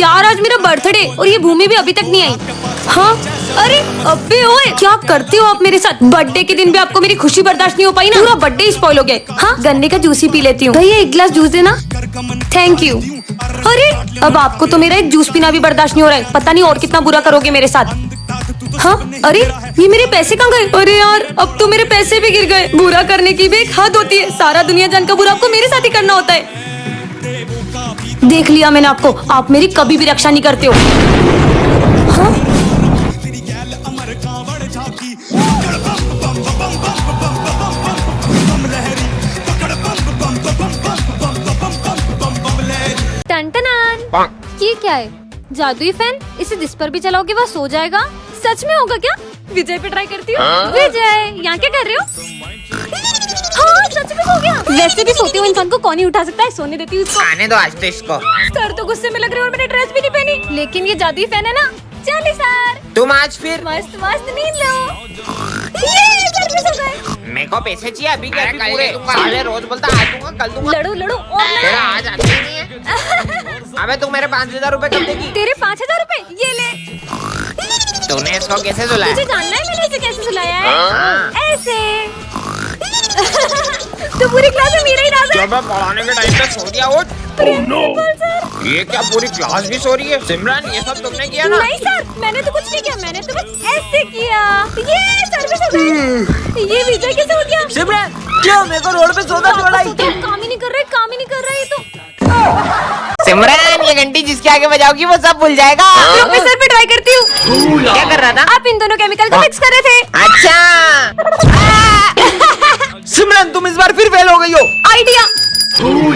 यार आज मेरा बर्थडे और ये भूमि भी अभी तक नहीं आई। हाँ अरे अबे ओए, क्या करते हो आप मेरे साथ? बर्थडे के दिन भी आपको मेरी खुशी बर्दाश्त नहीं हो पाई ना, पूरा बर्थडे स्पॉइल हो गया। हाँ गन्ने का जूस ही पी लेती हूँ। भैया एक गिलास जूस देना। Thank you. अरे अब आपको तो मेरा एक जूस पीना भी बर्दाश्त नहीं हो रहा है, पता नहीं और कितना बुरा करोगे मेरे साथ। हाँ अरे ये मेरे पैसे कहाँ गए? अरे यार अब तो मेरे पैसे भी गिर गए। बुरा करने की भी एक हद होती है, सारा दुनिया जान का बुरा आपको मेरे साथ ही करना होता है। देख लिया मैंने आपको, आप मेरी कभी भी रक्षा नहीं करते हो। हाँ? टन-टनान। ये क्या है? जादुई फैन? इसे जिस पर भी चलाओगे वह सो जाएगा। सच में होगा क्या? विजय पे ट्राई करती हूँ। विजय यहाँ क्या कर रहे हो? हाँ सच में हो गया। वैसे भी सोते हुए इंसान को कौन ही उठा सकता है, सोने देती हूँ इसको। आने दो आज तो इसको। सर तो गुस्से में लग रहे हो और मैंने ड्रेस भी नहीं पहनी, लेकिन ये जादुई फैन है ना। चलिए सर तुम आज फिर मस्त मस्त नींद लो। ये सर भी सो गए। मेरे को पैसे चाहिए अभी के अभी पूरे। साले रोज बोलता आज दूंगा कल दूंगा। लड़ो लड़ो और तेरा आज आते ही नहीं है। अबे तू मेरे 5,000 रुपए कब देगी? तेरे 5,000 रुपए ये ले। तूने इसको कैसे सुलाया? मुझे जानना है मैंने इसे कैसे सुलाया है। हाँ। ऐसे। तो पूरी क्लास में मेरा ही राज है। जब मैं पढ़ाने के टाइम पे सो दिया उठ। Principal sir. ये क्या पूरी क्लास भी सो रही है? सिमरन ये सब तुमने किया ना? नहीं सर मैंने तो कुछ नहीं किया, मैंने तो बस ऐसे किया। ये सर भी सो गए। ये विजय कैसे उठ गया? सिमरन क्यों मेरे को रोड पे सोता छोड़ा? काम ही नहीं कर रहे, काम ही नहीं कर रहे ये तो। सिमरन ये घंटी जिसके आगे बजाओगी वो सब भूल जाएगा। प्रोफेसर पे ट्राई करती हूँ। क्या कर रहा था? आप इन दोनों केमिकल को मिक्स कर रहे थे। अच्छा सिमरन तुम इस बार फिर फेल हो गई हो। आइडिया।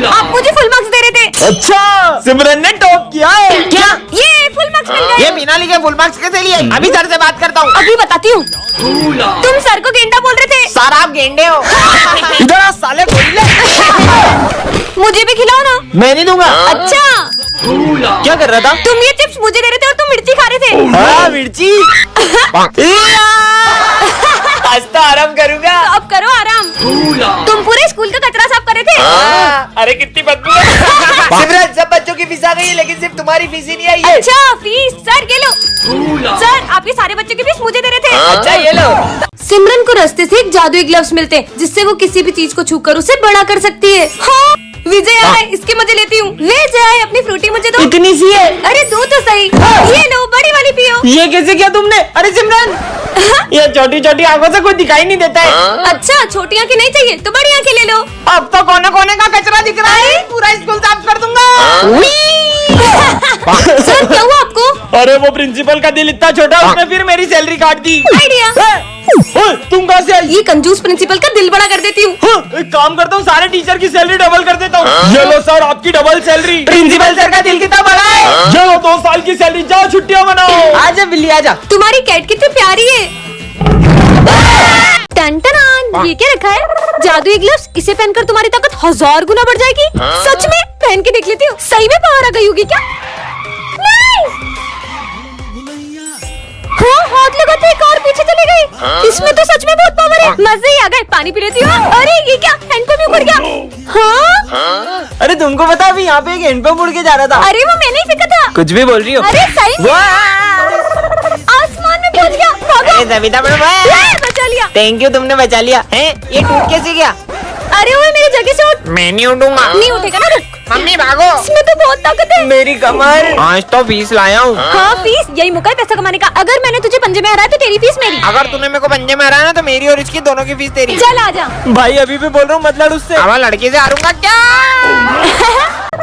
आप मुझे फुल मार्क्स दे रहे थे। अच्छा सिमरन ने टॉप किया है क्या? ये फुल मार्क्स मिल गए। ये बिना लिखे फुल मार्क्स कैसे लिए? अभी सर से बात करता हूँ। अभी बताती हूँ। तुम सर को गेंडा बोल रहे थे। सर आप गेंडे हो। इधर आ साले गोरिल्ले। मुझे भी खिलाओ ना। मैं नहीं दूंगा। अच्छा क्या कर रहा था? तुम ये चिप्स मुझे दे रहे थे और तुम मिर्ची खा रहे थे। हाँ मिर्ची। आज तो आराम करूंगा। तो अब करो आराम। तुम पूरे स्कूल का कचरा साफ कर रहे थे। अरे कितनी बदबू है। सिमरन सब बच्चों की फीस आ गई है लेकिन सिर्फ तुम्हारी फीस ही नहीं आई है। अच्छा फीस सर ये लो। सर आप ये सारे बच्चों की फीस मुझे दे रहे थे। अच्छा ये लो। सिमरन को रास्ते से एक जादुई ग्लव्स मिलते हैं जिससे वो किसी भी चीज को छूकर उसे बड़ा कर सकती है। हाँ विजय आए इसके मजे लेती हूँ। विजय अपनी फ्रूटी मुझे दो। इतनी सी है? अरे दो तो सही। ये लो बड़ी वाली पियो। ये कैसे किया तुमने? अरे सिमरन ये छोटी छोटी आंखों से कोई दिखाई नहीं देता है। अच्छा छोटी आंखें नहीं चाहिए तो बड़ी आंखें ले लो। अब तो कोने कोने का कचरा दिख रहा है, पूरा स्कूल साफ कर दूंगा। सर क्या हुआ आपको? अरे वो प्रिंसिपल का दिल इतना छोटा उसने फिर मेरी सैलरी काट दी। आइडिया। तुम कहाँ से आई? ये कंजूस प्रिंसिपल का दिल बड़ा कर देती हूँ। एक काम करता हूँ सारे टीचर की सैलरी डबल कर देता हूँ। ये लो सर आपकी डबल सैलरी। प्रिंसिपल सर का दिल कितना बड़ा है। ये लो 2 साल की सैलरी, जाओ छुट्टियाँ मनाओ। आजा बिल्ली आजा। तुम्हारी कैट कितनी प्यारी है। टन-टनान। ये क्या रखा है? जादुई ग्लव्स, इसे पहनकर तुम्हारी ताकत 1000 गुना बढ़ जाएगी। सच में? पहन के देख लेती हूँ, सही में पावर आ गई होगी क्या? हाँ हाथ लगाते एक और पीछे चली गई। इसमें तो सच में बहुत पावर है। मजे ही आ गए। पानी पी लेती हूँ। अरे ये क्या हैंडपंप ही उड़ गया। हाँ अरे तुमको पता अभी यहाँ पे एक हैंडपंप उड़ के जा रहा था। अरे वो मैंने ही फेंका था। कुछ भी बोल रही हो? अरे सही में आसमान में पहुंच गया। भागो। बचा लिया। थैंक यू तुमने बचा लिया। हैं ये टूट कैसे गया? अरे वो मेरी जगह से उठ। मैं नहीं उठूंगा। नहीं उठेगा ना, रुक। मम्मी भागो। इसमें तो बहुत ताकत है। मेरी कमर। आज तो फीस लाया हूँ। हाँ फीस यही मौका है पैसा कमाने का। अगर मैंने तुझे पंजे में हराया तो तेरी फीस मेरी। अगर तूने मेरे को पंजे में हराया ना तो मेरी और इसकी दोनों की फीस तेरी। चल आजा। भाई अभी भी बोल रहा हूँ मत लड़ उससे। अब लड़के से हारूंगा क्या?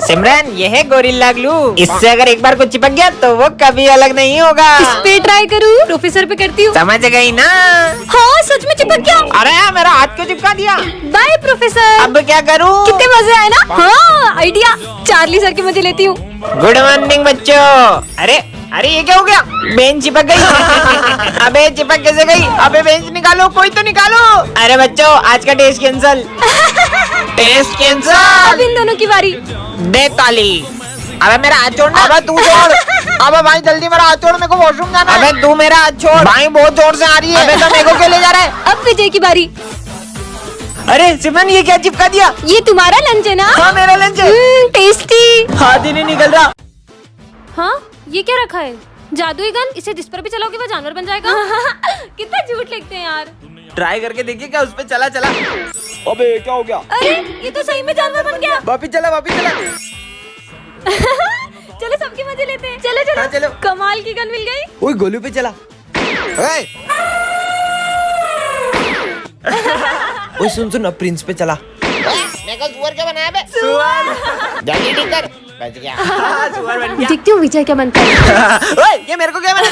सिमरन ये है गोरिल्ला ग्लू। इससे अगर एक बार कुछ चिपक गया तो वो कभी अलग नहीं होगा। इस पे ट्राई करूँ? प्रोफेसर पे करती हूँ। समझ गई ना? हाँ सच में चिपक गया। अरे मेरा हाथ क्यों चिपका दिया? By professor. अब क्या करूँ? कितने मजे आए ना। हाँ आइडिया। चार्ली सर के मजे लेती हूँ। गुड मॉर्निंग बच्चों। अरे अरे ये क्या हो गया? बेंच चिपक गई। अबे चिपक कैसे गई? अबे बेंच निकालो, कोई तो निकालो। अरे बच्चों आज का टेस्ट कैंसल। Test cancel. अब इन दोनों की बारी। दे ताली। अबे मेरा हाथ छोड़ना। अबे तू छोड़। अबे भाई जल्दी मेरा हाथ छोड़, मेरे को वॉशरूम जाना है। अबे तू मेरा हाथ छोड़। भाई बहुत जोर से आ रही है। अबे तो मेरे को क्यों ले जा रहा है? अब विजय की बारी। अरे सिमरन ये क्या चिपका दिया? ये तुम्हारा लंच है ना? हाँ मेरा लंच है। टेस्टी। हाथ ही नहीं निकल रहा। हाँ ये क्या रखा है? जादुई गन, इसे जिस पर भी चलाओगे वो जानवर बन जाएगा। कितना झूठ लिखते हैं यार। ट्राई करके देखिए क्या उस पे चला चला। अबे क्या हो गया? अरे ये तो सही में जानवर बन गया। वापिस चला वापिस चला। चलो सबके मजे लेते हैं। चलो चलो हाँ, चलो। कमाल की गन मिल गई। ओए गोलू पे चला। ओए सुन सुन अब प्रिंस पे चला। मेरे को सुअर क्या बनाया बे? सुअर। जल्दी ठीक कर। बच गया। सुअर बन गया। देखती हूँ विजय क्या बनता है। ओए ये मेरे को क्या बना?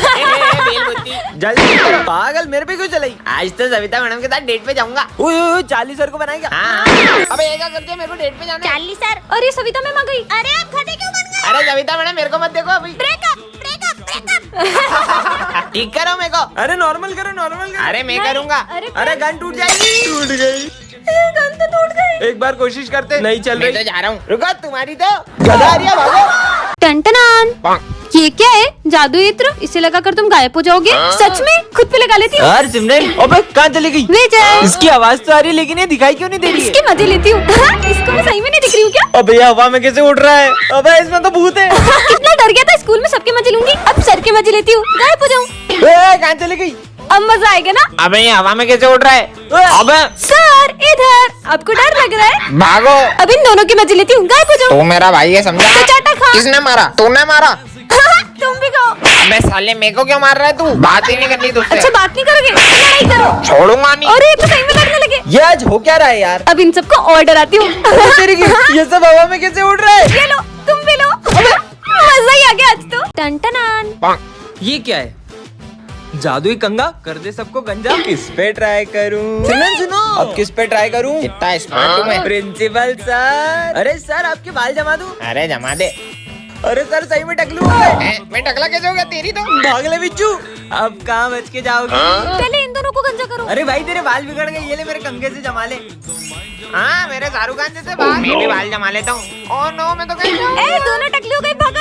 बेल बुद्धि। जल्दी करो। पागल मेरे पे क्यों चलाई? आज तो सविता मैडम के साथ डेट पे जाऊंगा। ओए ओए 40 सर को बनाएगा। हाँ। अबे ये क्या करते हो? मेरे को डेट पे जाना है। Charlie sir. अरे सविता मैम आ गई। अरे आप खड़े क्यों बन गए? अरे सविता मैडम मेरे को मत देखो अभी। Breakup breakup breakup. ठीक करो मेरे को। अरे नॉर्मल करो नॉर्मल करो। अरे मैं करूंगा। अरे गन टूट जाएगी। टूट गई। गन तो टूट गई। एक बार कोशिश करते। नहीं चल मैं तो रही। जा रहा हूँ। रुको तुम्हारी तो गधा आ रही है, भागो। टंटनान। ये क्या है? जादू यंत्र? इसे लगाकर तुम गायब हो जाओगे? सच में? खुद पे लगा लेती हूँ। यार सिमरन अबे कहाँ चली गई? विजय। इसकी आवाज तो आ रही है लेकिन ये दिखाई क्यों नहीं दे रही है? इसके मजे लेती हूँ। इसको मैं सही में नहीं दिख रही हूँ क्या? अबे ये हवा में कैसे उड़ रहा है? अबे इसमें तो भूत है। कितना डर गया था। स्कूल में सबके मजे लूंगी, अब सर के मजे लेती हूँ। गायब हो जाऊँ। कहाँ चली गई? अब मजा आएगा ना? अबे ये हवा में कैसे उड़ रहा है? अबे सर इधर। आपको डर लग रहा है? भागो। अब इन दोनों के मजे लेती हूँ। गायब हो जाऊँ। तू मेरा भाई है समझा? तो चाटा खा। किसने मारा? तूने मारा? तुम भी खाओ। अबे साले मेरे को क्यों मार रहा है तू? बात ही नहीं करनी तुझसे। अच्छा बात नहीं करोगे? लड़ाई करो। छोड़ूंगा नहीं। और ये तो सही में लगने लगे। ये आज हो क्या रहा है यार? अब इन सबको और डराती हूँ। तेरी की ये सब हवा में कैसे उड़ रहा है? ये लो, तुम भी लो। मजा ही आ गया आज तो। टंटनान। ये क्या है? जादुई कंगा कर दे सबको गंजा। किस पे ट्राई करूं? सुनो सुनो अब किस पे ट्राई करूं? कितना स्मार्ट हूँ मैं। Principal sir. अरे सर आपके बाल जमा दूं? अरे जमा दे। अरे सर सही में टकलू। मैं टकला कैसे हो गया? तेरी तो। भाग ले बिच्छू। अब कहाँ बच के जाओगे? पहले इन दोनों को गंजा करो। अरे भाई तेरे बाल बिगड़ गए, ये ले मेरे कंघे से जमा ले। हाँ मेरे शाहरुख खान जैसे बाल। मैं भी बाल जमा लेता हूँ। ओह नो मैं तो गई। ए दोनों टकली हो गई, भागो।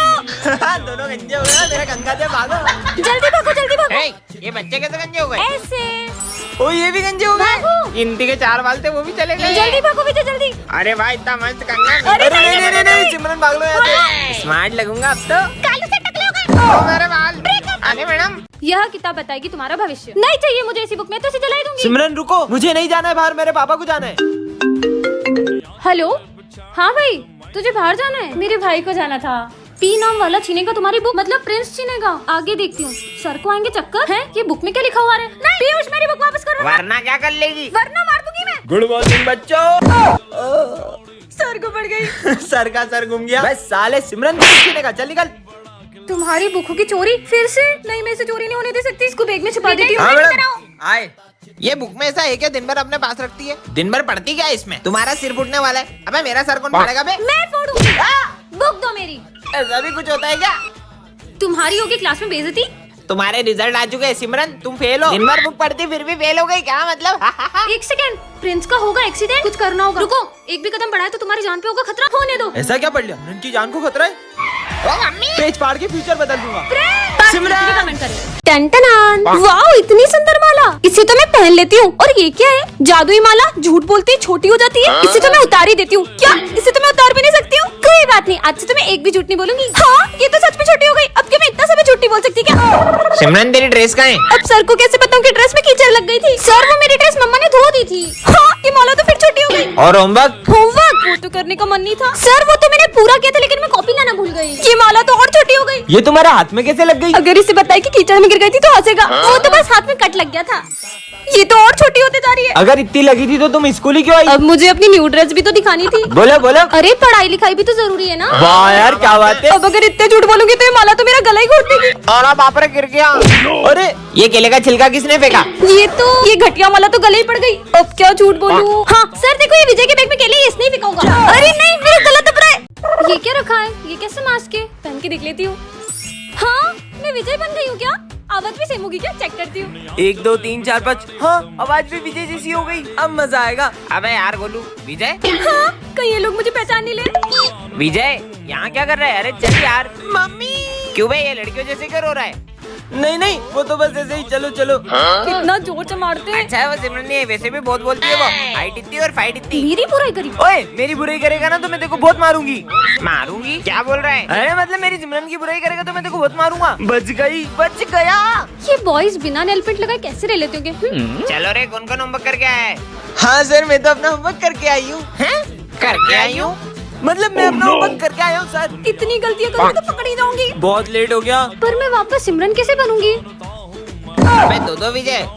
दोनों गंजे हो गए, मेरा कंघा से भागो। जल्दी भागो जल्दी भागो। हे, ये बच्चे कैसे गंजे हो गए? ऐसे ओ ये भी गंजे हो गए। भागो। गिनती के 4 बाल थे वो भी चले गए। जल्दी भागो विजय जल्दी। अरे भाई इतना मस्त कंगा। अरे अरे नहीं नहीं सिमरन भाग लो यहाँ से। स्मार्ट लगूंगा अब तो। कालू से टकले हो गए। ओ मेरे बाल। अरे मैडम यह किताब बताएगी तुम्हारा भविष्य। नहीं चाहिए मुझे ऐसी बुक में तो इसे जला दूंगी। सिमरन रुको, मुझे नहीं जाना है बाहर, मेरे पापा को जाना है। हेलो हाँ भाई, तुझे बाहर जाना है? मेरे भाई को जाना था। पी नाम वाला छीनेगा तुम्हारी बुक, मतलब प्रिंस छीनेगा। आगे देखती हूँ। सर को आएंगे चक्कर। है ये बुक में क्या लिखा हुआ है? नहीं पीयूष मेरी बुक वापस करो। वरना क्या कर लेगी? वरना मार दूंगी मैं। गुड मॉर्निंग बच्चों। सर को पड़ गई। सर का सर घूम गया। बस साले सिमरन छीने का, चल निकल। तुम्हारी बुकों की चोरी फिर से? नहीं मैं इसे चोरी नहीं होने दे सकती। इसको बैग में छुपा देती हूँ। हाँ मैडम आए। ये बुक में ऐसा है क्या दिन भर अपने पास रखती है? दिन भर पढ़ती क्या है इसमें? तुम्हारा सिर फूटने वाला है। अबे मेरा सर कौन पड़ेगा बे? मैं फोड़ूंगी। बुक दो मेरी। ऐसा भी कुछ होता है क्या? तुम्हारी होगी क्लास में बेइज्जती। तुम्हारे रिजल्ट आ चुके हैं सिमरन, तुम फेल हो। दिन भर बुक पढ़ती फिर भी फेल हो गई, क्या मतलब? एक सेकेंड, प्रिंस का होगा एक्सीडेंट, कुछ करना होगा। रुको, एक भी कदम बढ़ाए तो तुम्हारी जान पे होगा खतरा। होने दो। ऐसा क्या पढ़ लिया? उनकी जान को खतरा है। ओ मम्मी पेज फाड़ के फ्यूचर बदल दूंगा। सिमरन कमेंट करें। टंटनान, वाओ इतनी सुंदर माला। इसे तो मैं पहन लेती हूँ। और ये क्या है? जादुई माला। झूठ बोलती छोटी हो जाती है। इसे तो मैं उतार ही देती हूँ। क्या इसे तो मैं उतार भी नहीं सकती हूँ? कोई बात नहीं, आज से तो मैं एक भी झूठ नहीं बोलूंगी। हाँ ये तो सच में छोटी हो गई। अब क्या मैं इतना सा भी झूठ नहीं बोल सकती क्या? सिमरन तेरी ड्रेस कहाँ है? अब सर को कैसे बताऊँ कि ड्रेस में कीचड़ लग गई थी? सर वो मेरी ड्रेस मम्मा ने धो दी थी। हाँ ये माला तो फिर छोटी हो गई। और होमवर्क? होमवर्क वो तो करने का मन नहीं था सर। वो तो मैंने पूरा किया था लेकिन मैं कॉपी लाना भूल गई। ये माला तो और छोटी हो गई। ये तुम्हारे हाथ में कैसे लग गई? अगर इसे बताए कि कीचड़ में गिर गई थी तो हंसेगा। वो तो बस हाथ में कट लग गया था। ये तो और छोटी होते जा रही है। अगर इतनी लगी थी तो तुम स्कूल ही क्यों आई? अब मुझे अपनी न्यू ड्रेस भी तो दिखानी थी। बोलो बोलो। अरे पढ़ाई लिखाई भी तो जरूरी है ना। वाह यार क्या बात है। अब अगर इतने झूठ बोलूंगी तो ये माला तो मेरा गला ही घोट देगी। और बाप रे गिर गया। अरे ये केले का छिलका किसने फेंका? ये घटिया माला तो गले ही पड़ गई। अब क्या झूठ बोलूं? हाँ सर देखो ये विजय के बैग में केले, इसने ही फेंका होगा। अरे नहीं मेरा गला दब रहा है। ये क्या रखा है? ये कैसे मास्क है? पहन के देख लेती हूँ। हाँ मैं विजय बन गई हूँ क्या? आवाज भी सेम होगी क्या? चेक करती हूँ। 1 2 3 4 5। हाँ आवाज भी विजय जैसी हो गई। अब मजा आएगा। अबे यार गोलू विजय। हाँ कहीं ये लोग मुझे पहचान नहीं ले। विजय यहाँ क्या कर रहे हैं? अरे चल यार। मम्मी क्यों भाई, ये लड़कियों जैसे क्यों रो रहा है? नहीं नहीं, वो तो बस ऐसे ही। चलो चलो। कितना जोर से मारते हैं। अच्छा, वो सिमरन नहीं है, वैसे भी बहुत बोलती है वो। हाइट इतनी और फाइट इतनी। मेरी बुराई करी। ओए, मेरी बुराई करेगा ना तो मैं तेरे को बहुत मारूंगी। मारूंगी? क्या बोल रहा है? अरे मतलब मेरी सिमरन की बुराई करेगा तो मैं तेरे को बहुत मारूंगा। बच गई, बच गया। ये बॉयज बिना नेल पेंट लगाए कैसे रह लेते होंगे? चलो रे, कौन कौन होमवर्क करके आया है? हाँ सर, मैं तो अपना होमवर्क करके आई हूँ। करके आई हूँ? मतलब मैं अपना होमवर्क करके आया हूँ सर। इतनी गलतियाँ करूँगी तो पकड़ी जाऊंगी। बहुत लेट हो गया। पर मैं वापस सिमरन कैसे बनूंगी? अबे दो विजय।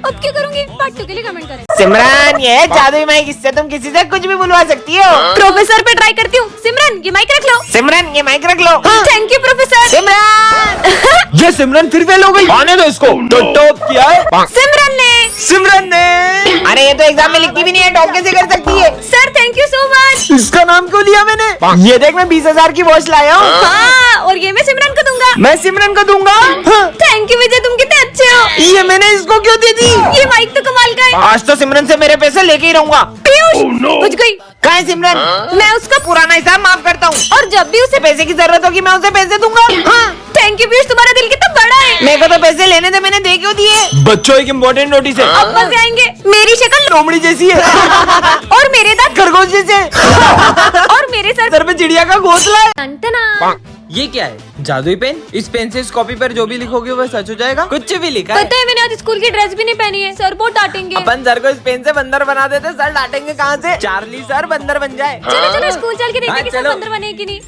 अब क्या करूंगी? पार्ट 2 के लिए कमेंट करें। सिमरन, ये जादुई माइक, इससे तुम किसी से कुछ भी बुलवा सकती हो। प्रोफेसर पे ट्राई करती हूँ। सिमरन ये माइक रख लो। सिमरन, ये माइक रख लो। Thank you professor. सिमरन, ये सिमरन फिर फेल हो गई। आने दो इसको। तो टॉप किया है सिमरन ने। सिमरन ने। अरे ये तो एग्जाम में लिखती भी नहीं है, टॉप कैसे कर सकती है? Sir thank you so much. इसका नाम क्यों लिया मैंने? ये देख, मैं 20,000 की वॉच लाया हूँ। हाँ, और ये मैं सिमरन को दूंगा। मैं सिमरन को दूंगा। थैंक यू विजय, तुम कितने अच्छे हो। ये मैंने इसको क्यों दे दी? ये माइक तो कमाल का है। आज तो सिमरन से मेरे पैसे लेके ही रहूंगा। पीयूष बच गई। कहाँ है सिमरन? मैं उसका पुराना हिसाब माफ करता हूँ, और जब भी उसे पैसे की जरूरत होगी मैं उसे पैसे दूंगा। हाँ, थैंक यू पीयूष, तुम्हारा दिल कितना बड़ा है। मेरे को तो पैसे लेने दे, मैंने दे क्यों दिए? बच्चों, एक इम्पोर्टेंट नोटिस है। अब मजे आएंगे। मेरी शक्ल लोमड़ी जैसी है और मेरे दांत खरगोश जैसे। और मेरे सर सर पे चिड़िया का घोंसला है। टंटना। ये क्या है? जादुई पेन? इस पेन से इस कॉपी पर जो भी लिखोगे वह सच हो जाएगा? कुछ भी लिखा है। पता है मैंने आज स्कूल की ड्रेस भी नहीं पहनी है। सर बहुत डांटेंगे। अपन सर को इस पेन से बंदर बना देते, सर डांटेंगे कहाँ से? चार्ली सर बंदर बन जाए। चलो चलो स्कूल चल के देखते हाँ, हैं कि सर चलो। बंदर बने कि नहीं।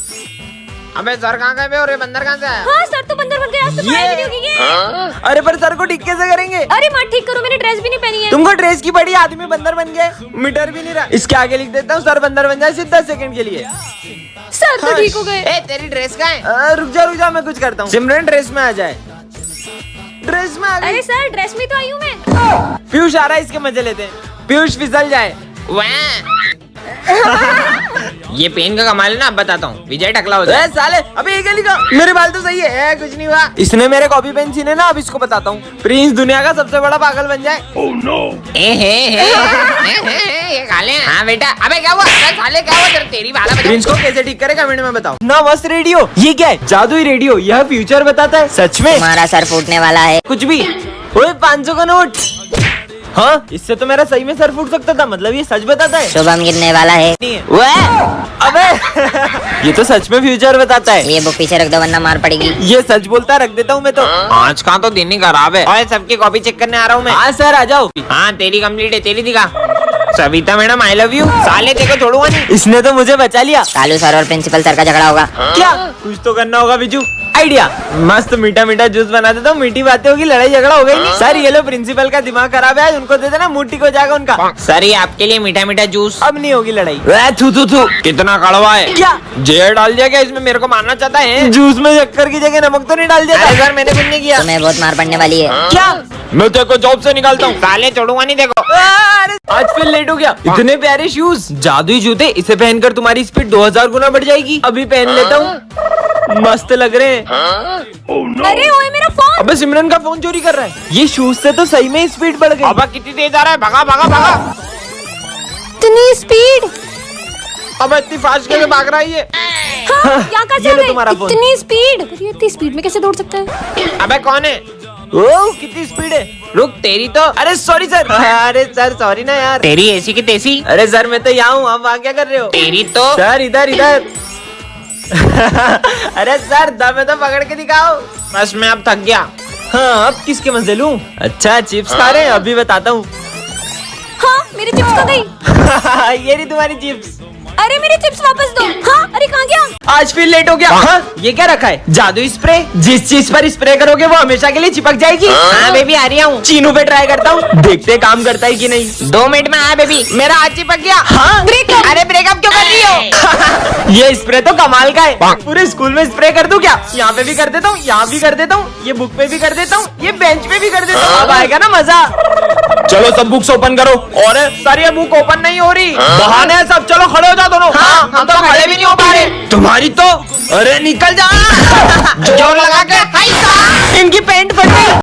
अबे सर कहाँ गए बे, और ये बंदर कहाँ से आया? हाँ सर तो बंदर बन गए। आज तो पढ़ाई भी नहीं होगी ये। अरे पर सर को ठीक कैसे करेंगे? अरे माँ ठीक करो, मैंने ड्रेस भी नहीं पहनी है। तुमको ड्रेस की बड़ी, आदमी बंदर बन गए। मीटर भी नहीं रहा। इसके आगे लिख देता हूँ, सर बंदर बन जाए सिर्फ 10 सेकंड के लिए। सर तो ठीक हो गए। ए, तेरी ड्रेस कहाँ है? रुक जा, मैं कुछ करता हूँ। सिमरन ड्रेस में आ जाए। ड्रेस में आ गई। अरे सर ड्रेस में तो आई हूँ मैं। पीयूष आ रहा है, इसके मजे लेते हैं। पीयूष फिसल जाए। ये पेन का कमाल है ना, अब बताता हूँ। विजय टकला हो जाए। साले, अबे ये क्या लिखा? मेरे बाल तो सही है, कुछ नहीं हुआ। इसने मेरे कॉपी पेन छीने ना, अब इसको बताता हूँ। प्रिंस दुनिया का सबसे बड़ा पागल बन जाए। ये खा ले। हाँ बेटा। अबे क्या हुआ? अबे साले क्या हुआ? तेरी बाला बजा। प्रिंस को कैसे ठीक करे कमेंट में बताओ ना। मस्त रेडियो। ये क्या है? जादुई रेडियो। यह फ्यूचर बताता है। सच में? तुम्हारा सर फूटने वाला है। कुछ भी। ओए 500 का नोट। हाँ, इससे तो मेरा सही में सर फूट सकता था। मतलब ये सच बताता है। शुभम गिरने वाला है। अबे ये तो सच में फ्यूचर बताता है। ये बुक पीछे रख दो वरना मार पड़ेगी। ये सच बोलता है, रख देता हूँ मैं तो। आज का तो दिन ही खराब है। और सबकी कॉपी चेक करने आ रहा हूँ मैं। हाँ सर, आ जाओ। हाँ, तेरी कंप्लीट है, तेरी दिखा। Savita madam I love you. साले तेरे को छोड़ूंगा नहीं। इसने तो मुझे बचा लिया। कालू सर और प्रिंसिपल सर का झगड़ा होगा। क्या? कुछ तो करना होगा बिजू। आइडिया। मस्त मीठा मीठा जूस बना देता हूँ, मीठी बातें होगी, लड़ाई झगड़ा हो गई। सर ये लो, प्रिंसिपल का दिमाग खराब है, उनको दे देना, मुंह ठीक हो जाएगा उनका। सर ये आपके लिए मीठा मीठा जूस। अब नहीं होगी लड़ाई। थू कितना कड़वा है। क्या? जहर डाल दिया क्या इसमें? मेरे को मारना चाहता है? जूस में शक्कर की जगह नमक तो नहीं डाल दिया? अरे सर मैंने कुछ नहीं किया। तुम्हें बहुत मार पड़ने वाली है। क्या? मैं तेरे को जॉब से निकालता हूँ। साले छोड़ूंगा नहीं देखो। अरे आज फिर लेट हो गया। इतने प्यारे शूज, जादुई जूते, इसे पहनकर तुम्हारी स्पीड 2000 गुना बढ़ जाएगी। अभी पहन लेता हूँ, मस्त लग रहे हैं। अरे ओए मेरा फोन। अबे सिमरन का फोन चोरी कर रहा है। ये शूज से तो सही में स्पीड बढ़ गई। अब कितनी तेज आ रहा है? भगा भगा भगा। इतनी स्पीड। अब इतनी फास्ट कैसे भाग रहा है ये? हाँ, क्या कर ये लो तुम्हारा फोन। इतनी स्पीड। ये इतनी स्पीड में कैसे दौड़ सकता है? अबे कौन है? ओ कितनी स्पीड है। रुक, तेरी तो। अरे सॉरी सर। अरे सर सॉरी ना यार। तेरी ऐसी की तैसी। अरे सर मैं तो यहाँ हूँ, आप वहाँ क्या कर रहे हो? तेरी तो। सर इधर इधर। अरे सर दम तो पकड़ के दिखाओ। बस मैं अब थक गया। हाँ, अब किसके मजे लूं? अच्छा चिप्स खा रहे हैं, अभी बताता हूँ। हाँ मेरी चिप्स खो गई। ये रही तुम्हारी चिप्स। अरे मेरी चिप्स वापस दो। हाँ अरे कहाँ गया? आज फिर लेट हो गया। हाँ, ये क्या रखा है? जादुई स्प्रे। जिस चीज पर स्प्रे करोगे वो हमेशा के लिए चिपक जाएगी। हाँ बेबी आ रही हूँ। चीनू पे ट्राई करता हूँ, देखते काम करता है कि नहीं। 2 मिनट में आया बेबी। मेरा हाथ चिपक गया। हाँ? ब्रेकअप। अरे ब्रेकअप क्यों कर रही हो? ये स्प्रे तो कमाल का है। पूरे स्कूल में स्प्रे कर दूं क्या? यहाँ पे भी कर देता हूँ, यहाँ भी कर देता हूँ, ये बुक पे भी कर देता हूँ, ये बेंच पे भी कर देता हूँ। अब आएगा ना मजा। चलो सब बुक्स ओपन करो। और सर ये बुक ओपन नहीं हो रही। बहाने हैं सब। चलो खड़े हो जाओ दोनों। हाँ, हम तो खड़े भी नहीं हो पा रहे। तुम्हारी तो। अरे निकल जा। जोर लगा के। इनकी पैंट फट गई।